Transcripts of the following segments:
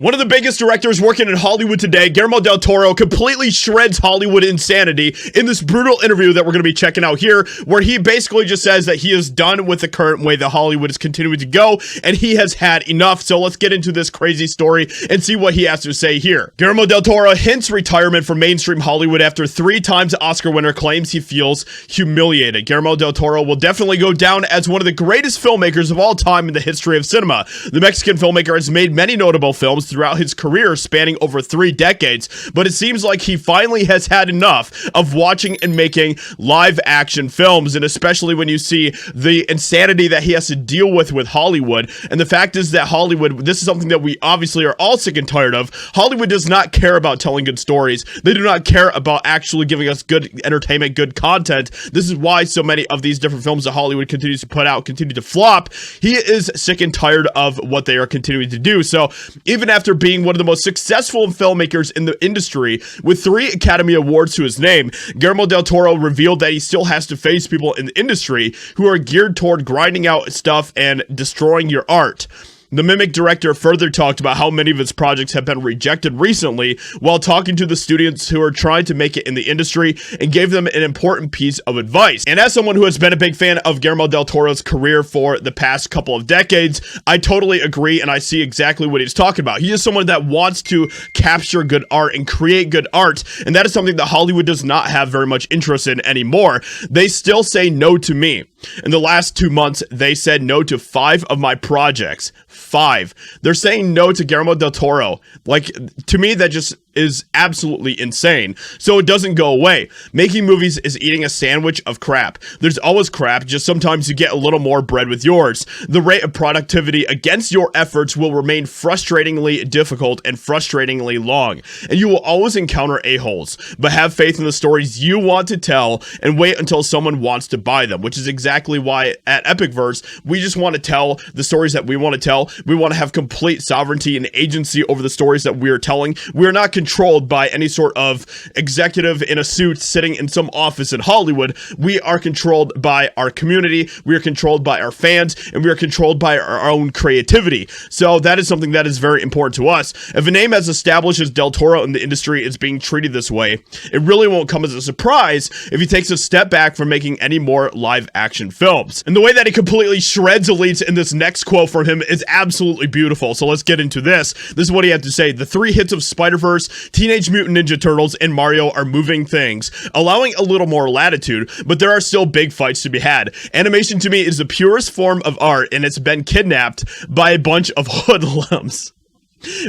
One of the biggest directors working in Hollywood today, Guillermo del Toro, completely shreds Hollywood insanity in this brutal interview that we're going to be checking out here, where he basically just says that he is done with the current way that Hollywood is continuing to go, and he has had enough. So let's get into this crazy story and see what he has to say here. Guillermo del Toro hints retirement from mainstream Hollywood after 3 times Oscar winner claims he feels humiliated. Guillermo del Toro will definitely go down as one of the greatest filmmakers of all time in the history of cinema. The Mexican filmmaker has made many notable films throughout his career spanning over 3 decades, but it seems like he finally has had enough of watching and making live action films, and especially when you see the insanity that he has to deal with Hollywood. And the fact is that Hollywood, this is something that we obviously are all sick and tired of. Hollywood does not care about telling good stories. They do not care about actually giving us good entertainment, good content. This is why so many of these different films that Hollywood continues to put out continue to flop. He is sick and tired of what they are continuing to do. So even after being one of the most successful filmmakers in the industry with 3 Academy Awards to his name, Guillermo del Toro revealed that he still has to face people in the industry who are geared toward grinding out stuff and destroying your art. The Mimic director further talked about how many of his projects have been rejected recently while talking to the students who are trying to make it in the industry, and gave them an important piece of advice. And as someone who has been a big fan of Guillermo del Toro's career for the past couple of decades, I totally agree, and I see exactly what he's talking about. He is someone that wants to capture good art and create good art, and that is something that Hollywood does not have very much interest in anymore. They still say no to me. In the last 2 months, they said no to 5 of my projects. 5. They're saying no to Guillermo del Toro. Like, to me, that just is absolutely insane. So it doesn't go away. Making movies is eating a sandwich of crap. There's always crap, just sometimes you get a little more bread with yours. The rate of productivity against your efforts will remain frustratingly difficult and frustratingly long, and you will always encounter a-holes. But have faith in the stories you want to tell and wait until someone wants to buy them, which is exactly why at EpicVerse, we just want to tell the stories that we want to tell. We want to have complete sovereignty and agency over the stories that we are telling. We are not controlled by any sort of executive in a suit sitting in some office in Hollywood. We are controlled by our community, we are controlled by our fans, and we are controlled by our own creativity. So that is something that is very important to us. If a name as established as Del Toro in the industry is being treated this way, it really won't come as a surprise if he takes a step back from making any more live action films. And the way that he completely shreds elites in this next quote from him is absolutely beautiful. So let's get into this. This is what he had to say. The 3 hits of Spider-Verse, Teenage Mutant Ninja Turtles, and Mario are moving things, allowing a little more latitude, but there are still big fights to be had. Animation to me is the purest form of art, and it's been kidnapped by a bunch of hoodlums.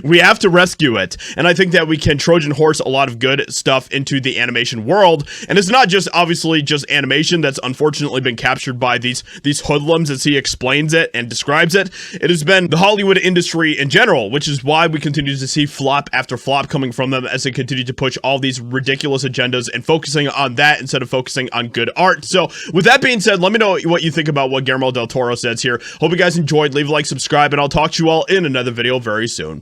We have to rescue it, and I think that we can Trojan horse a lot of good stuff into the animation world. And it's not just obviously just animation that's unfortunately been captured by these hoodlums, as he explains it and describes it. It has been the Hollywood industry in general, which is why we continue to see flop after flop coming from them as they continue to push all these ridiculous agendas and focusing on that instead of focusing on good art. So with that being said, let me know what you think about what Guillermo del Toro says here. Hope you guys enjoyed. Leave a like, subscribe, and I'll talk to you all in another video very soon.